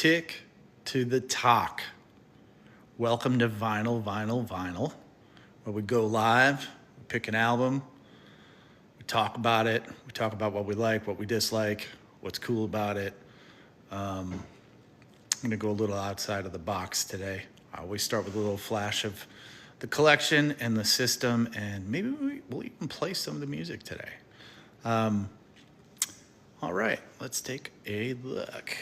tick to the talk. Welcome to Vinyl, where we go live, we pick an album, we talk about it, we talk about what we like, what we dislike, what's cool about it. I'm gonna go a little outside of the box today. I always start with a little flash of the collection and the system, and maybe we'll even play some of the music today. All right, let's take a look.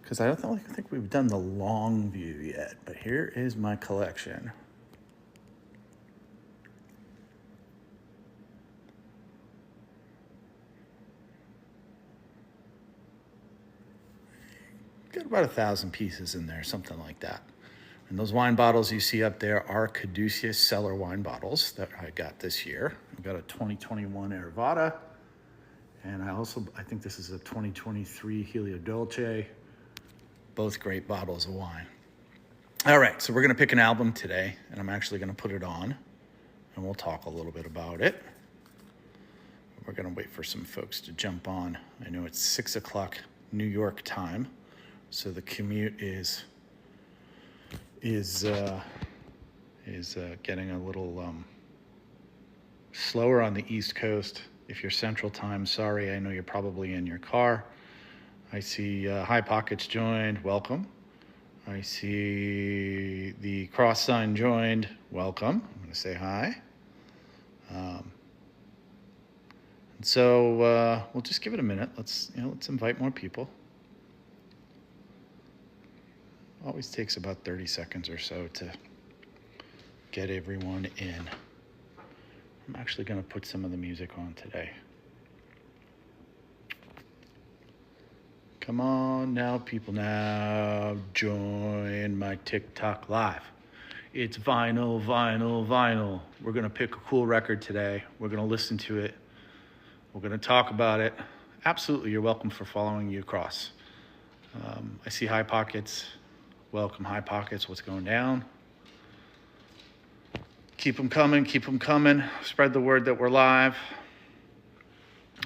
Because I don't think we've done the long view yet, but here is my collection. Got about 1,000 pieces in there, something like that. And those wine bottles you see up there are Caduceus Cellar wine bottles that I got this year. I've got a 2021 Ervata, and I think this is a 2023 Helio Dolce. Both great bottles of wine. All right, so we're gonna pick an album today, and I'm actually gonna put it on, and we'll talk a little bit about it. We're gonna wait for some folks to jump on. I know it's 6 o'clock New York time, so the commute is getting a little slower on the East Coast. If you're Central Time, sorry, I know you're probably in your car. I see High Pockets joined, welcome. I see the cross sign joined, welcome. I'm gonna say hi. And so we'll just give it a minute. Let's invite more people. Always takes about 30 seconds or so to get everyone in. I'm actually gonna put some of the music on today. Come on now, people, now join my TikTok live. It's vinyl. We're gonna pick a cool record today. We're gonna listen to it. We're gonna talk about it. Absolutely, you're welcome for following you across. I see High Pockets. Welcome, High Pockets. What's going down? Keep them coming. Spread the word that we're live.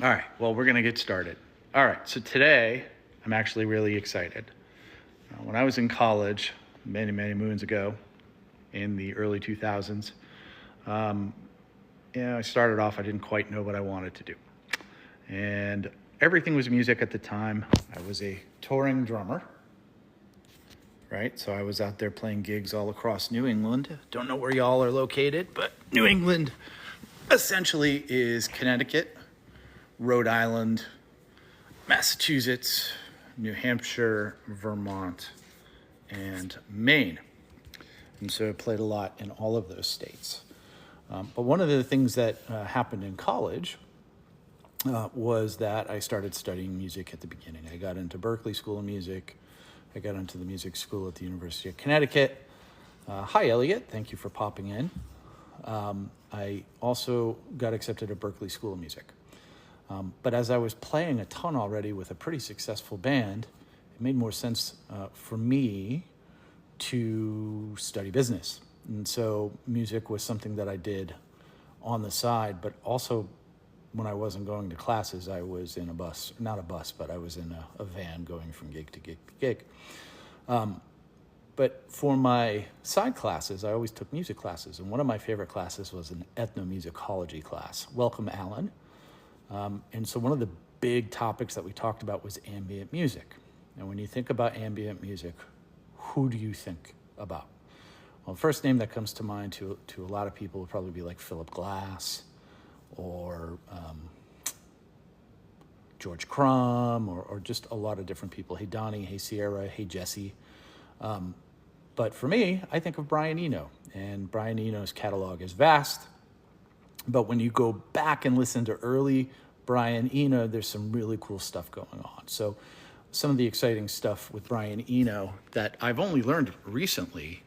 All right, well, we're gonna get started. All right, so today, I'm actually really excited. When I was in college, many moons ago, in the early 2000s, I started off, I didn't quite know what I wanted to do. And everything was music at the time. I was a touring drummer, right? So I was out there playing gigs all across New England. Don't know where y'all are located, but New England essentially is Connecticut, Rhode Island, Massachusetts, New Hampshire, Vermont, and Maine. And so I played a lot in all of those states. But one of the things that happened in college was that I started studying music at the beginning. I got into Berklee School of Music. I got into the music school at the University of Connecticut. Hi, Elliot. Thank you for popping in. I also got accepted at Berklee School of Music. But as I was playing a ton already with a pretty successful band, it made more sense for me to study business. And so music was something that I did on the side, but also when I wasn't going to classes, I was in a bus, not a bus, but I was in a van going from gig to gig to gig. But for my side classes, I always took music classes. And one of my favorite classes was an ethnomusicology class. Welcome, Alan. And so one of the big topics that we talked about was ambient music. And when you think about ambient music, who do you think about? Well, the first name that comes to mind to a lot of people would probably be like Philip Glass or George Crumb or just a lot of different people. Hey, Donnie, hey, Sierra, hey, Jesse. But for me, I think of Brian Eno. And Brian Eno's catalog is vast. But when you go back and listen to early Brian Eno, there's some really cool stuff going on. So some of the exciting stuff with Brian Eno that I've only learned recently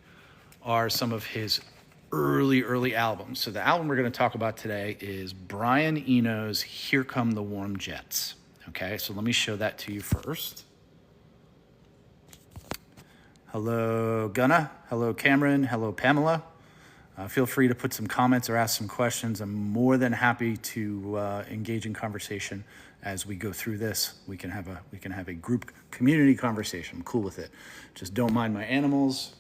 are some of his early albums. So the album we're going to talk about today is Brian Eno's Here Come the Warm Jets. Okay, so let me show that to you first. Hello, Gunna. Hello, Cameron. Hello, Pamela. Feel free to put some comments or ask some questions. I'm more than happy to engage in conversation as we go through this. We can have a group community conversation. I'm cool with it. Just don't mind my animals.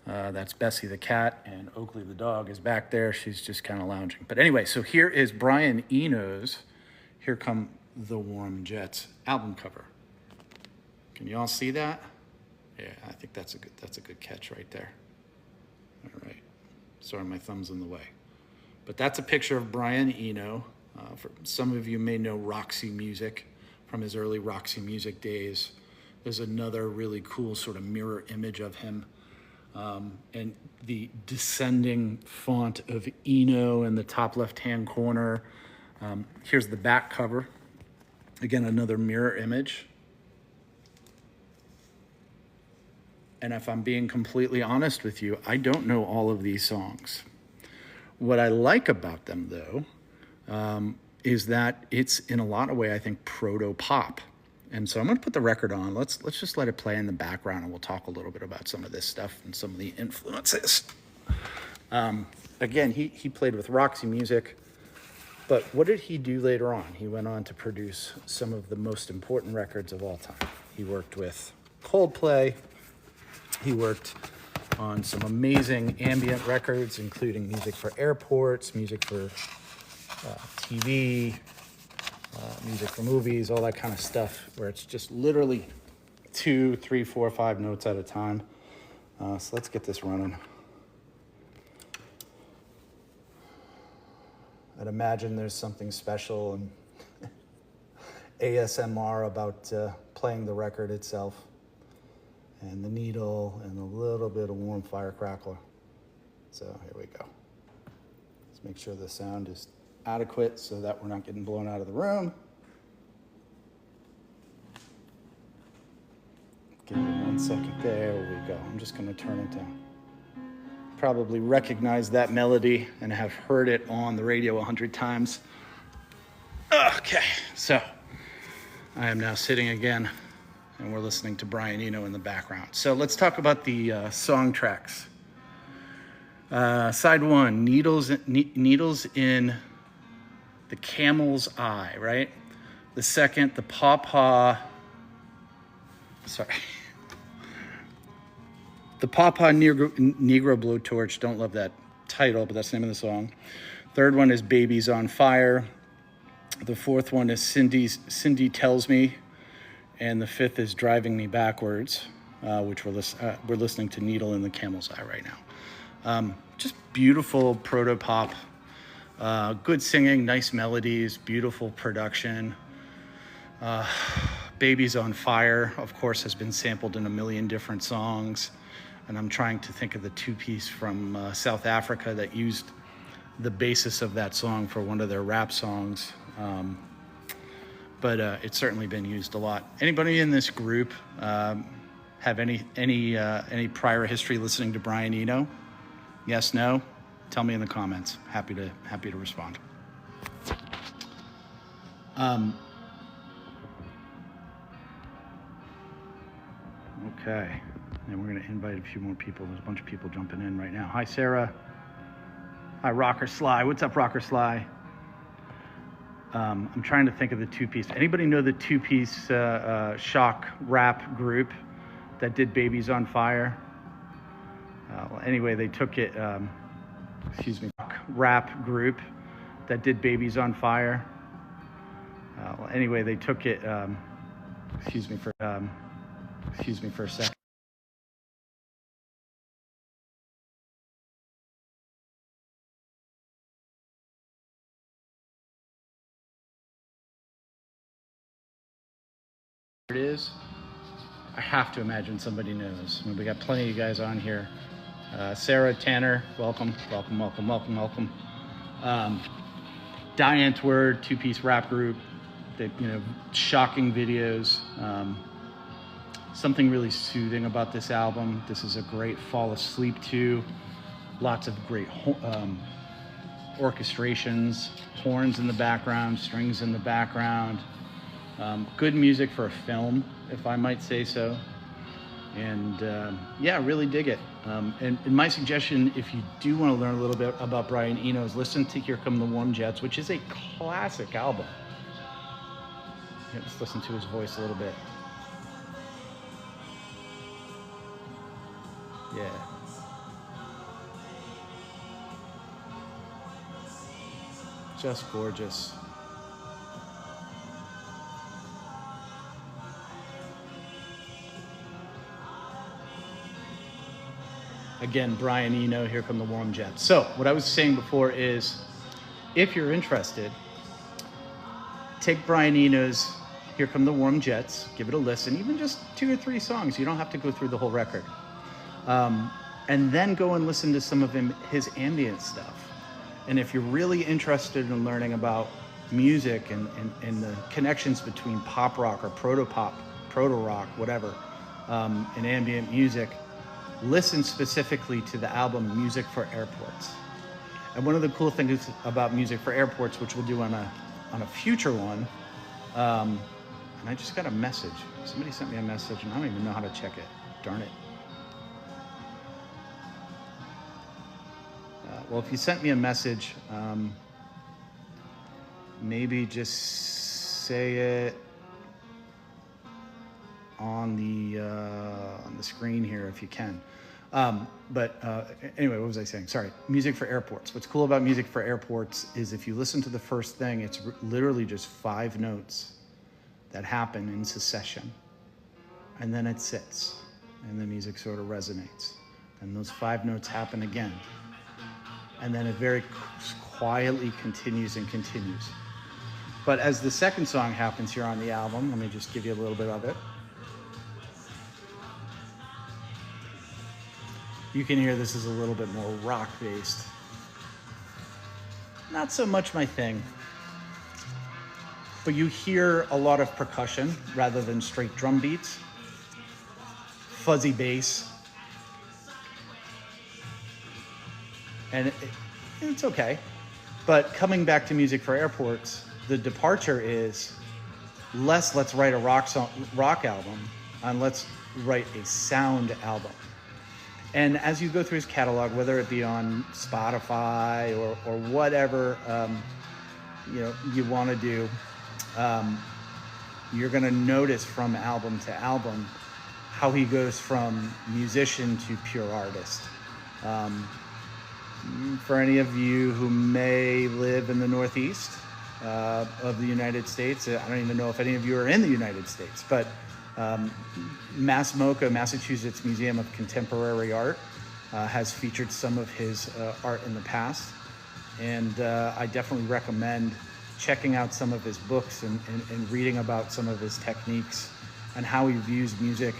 That's Bessie the cat, and Oakley the dog is back there. She's just kind of lounging. But anyway, so here is Brian Eno's "Here Come the Warm Jets" album cover. Can you all see that? Yeah, I think that's a good catch right there. All right. Sorry, my thumb's in the way. But that's a picture of Brian Eno. For some of you may know Roxy Music from his early Roxy Music days. There's another really cool sort of mirror image of him. And the descending font of Eno in the top left-hand corner. Here's the back cover. Again, another mirror image. And if I'm being completely honest with you, I don't know all of these songs. What I like about them, though, is that it's in a lot of ways, I think, proto-pop. And so I'm going to put the record on. Let's just let it play in the background, and we'll talk a little bit about some of this stuff and some of the influences. Again, he played with Roxy Music, but what did he do later on? He went on to produce some of the most important records of all time. He worked with Coldplay. He worked on some amazing ambient records, including music for airports, music for TV, music for movies, all that kind of stuff, where it's just literally 2, 3, 4, 5 notes at a time. So let's get this running. I'd imagine there's something special and ASMR about playing the record itself, and the needle, and a little bit of warm firecracker. So here we go. Let's make sure the sound is adequate so that we're not getting blown out of the room. Give me 1 second. There we go. I'm just gonna turn it down. Probably recognize that melody and have heard it on the radio 100 times. Okay, so I am now sitting again, and we're listening to Brian Eno in the background. So let's talk about the song tracks. Side 1, needles in the camel's eye, right? The second, the pawpaw, the pawpaw Negro blowtorch. Don't love that title, but that's the name of the song. Third one is Baby's on Fire. The fourth one is Cindy Tells Me. And the fifth is Driving Me Backwards, which we're listening to Needle in the Camel's Eye right now. Just beautiful proto-pop, good singing, nice melodies, beautiful production. Baby's on Fire, of course, has been sampled in a million different songs. And I'm trying to think of the two-piece from South Africa that used the basis of that song for one of their rap songs. But it's certainly been used a lot. Anybody in this group have any prior history listening to Brian Eno? Yes, no? Tell me in the comments. Happy to respond. Okay, and we're gonna invite a few more people. There's a bunch of people jumping in right now. Hi, Sarah. Hi, Rocker Sly. What's up, Rocker Sly? I'm trying to think of the two-piece. Anybody know the two-piece shock rap group that did Babies on Fire? Well, anyway, they took it, rap group that did Babies on Fire. Well, anyway, they took it, excuse me for a second. It is. I have to imagine somebody knows. I mean, we got plenty of you guys on here. Sarah, Tanner, welcome. Diane Word, two-piece rap group. They, shocking videos. Something really soothing about this album. This is a great fall asleep to. Lots of great orchestrations, horns in the background, strings in the background. Good music for a film, if I might say so. And yeah, really dig it. And my suggestion, if you do want to learn a little bit about Brian Eno, is listen to Here Come the Warm Jets, which is a classic album. Yeah, let's listen to his voice a little bit. Yeah. Just gorgeous. Again, Brian Eno, Here Come the Warm Jets. So what I was saying before is, if you're interested, take Brian Eno's Here Come the Warm Jets, give it a listen, even just 2 or 3 songs. You don't have to go through the whole record. And then go and listen to some of his ambient stuff. And if you're really interested in learning about music and the connections between pop rock or proto-pop, proto-rock, whatever, and ambient music, listen specifically to the album Music for Airports. And one of the cool things about Music for Airports, which we'll do on a future one, and I just got a message. Somebody sent me a message and I don't even know how to check it. Darn it. Well, if you sent me a message, maybe just say it on the screen here if you can. Anyway, what was I saying? Sorry. Music for Airports. What's cool about Music for Airports is if you listen to the first thing, it's literally just 5 notes that happen in succession, and then it sits, and the music sort of resonates, and those 5 notes happen again, and then it very quietly continues and continues. But as the second song happens here on the album, let me just give you a little bit of it. You can hear this is a little bit more rock-based. Not so much my thing, but you hear a lot of percussion rather than straight drum beats, fuzzy bass, and it's okay. But coming back to Music for Airports, the departure is less let's write a rock album and let's write a sound album. And as you go through his catalog, whether it be on Spotify or whatever you want to do, you're going to notice from album to album how he goes from musician to pure artist. For any of you who may live in the Northeast of the United States, I don't even know if any of you are in the United States, but MassMoCA, Massachusetts Museum of Contemporary Art, has featured some of his art in the past. And I definitely recommend checking out some of his books and reading about some of his techniques and how he views music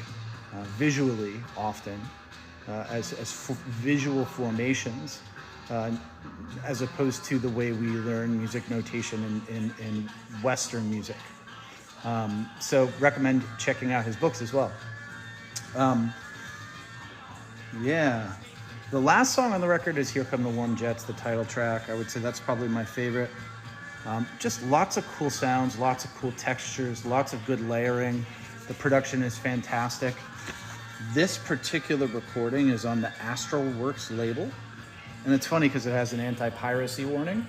visually often as visual formations, as opposed to the way we learn music notation in Western music. So recommend checking out his books as well. Yeah. The last song on the record is Here Come the Warm Jets, the title track. I would say that's probably my favorite. Just lots of cool sounds, lots of cool textures, lots of good layering. The production is fantastic. This particular recording is on the Astral Works label. And it's funny because it has an anti-piracy warning.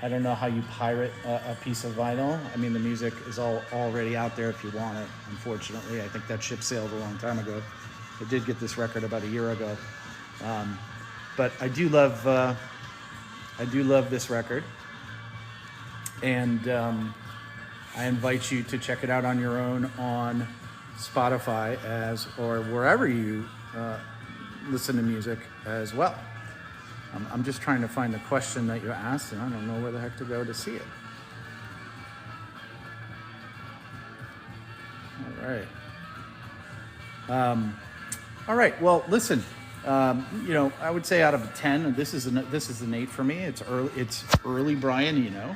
I don't know how you pirate a piece of vinyl. I mean, the music is already out there if you want it, unfortunately. I think that ship sailed a long time ago. I did get this record about a year ago. But I do love this record. And I invite you to check it out on your own on Spotify or wherever you listen to music as well. I'm just trying to find the question that you asked, and I don't know where the heck to go to see it. All right. Well, listen. I would say out of a 10, this is an 8 for me. It's early Brian Eno,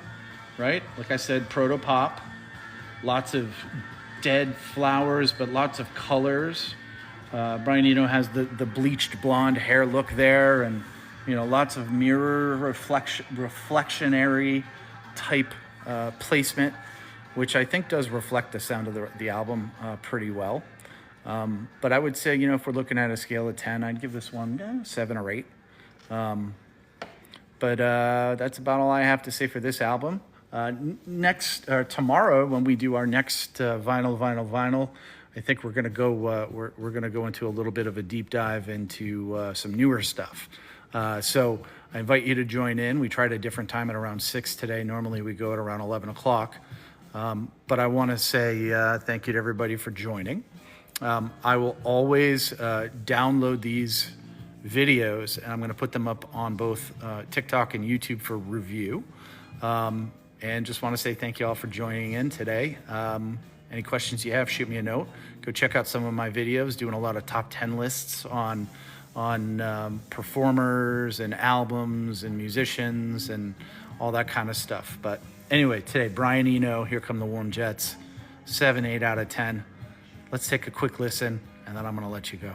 right? Like I said, proto-pop, lots of dead flowers, but lots of colors. Brian Eno has the bleached blonde hair look there, and lots of mirror reflectionary type placement, which I think does reflect the sound of the album pretty well. But I would say, if we're looking at a scale of 10, I'd give this one 7 or 8. But that's about all I have to say for this album. Tomorrow, when we do our next vinyl, I think we're gonna go. We're gonna go into a little bit of a deep dive into some newer stuff. So I invite you to join in. We tried a different time at around 6 today. Normally we go at around 11 o'clock. But I want to say thank you to everybody for joining. I will always download these videos, and I'm going to put them up on both TikTok and YouTube for review. And just want to say thank you all for joining in today. Any questions you have, shoot me a note. Go check out some of my videos, doing a lot of top 10 lists on performers and albums and musicians and all that kind of stuff. But anyway, today, Brian Eno, Here Come the Warm Jets, 7, 8 out of 10. Let's take a quick listen, and then I'm going to let you go.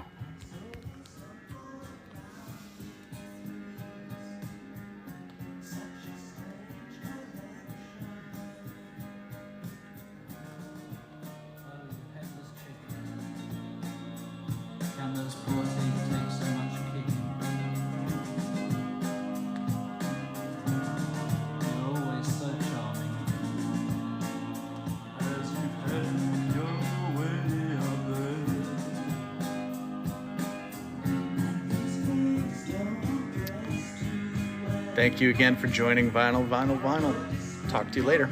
Thank you again for joining Vinyl. Talk to you later.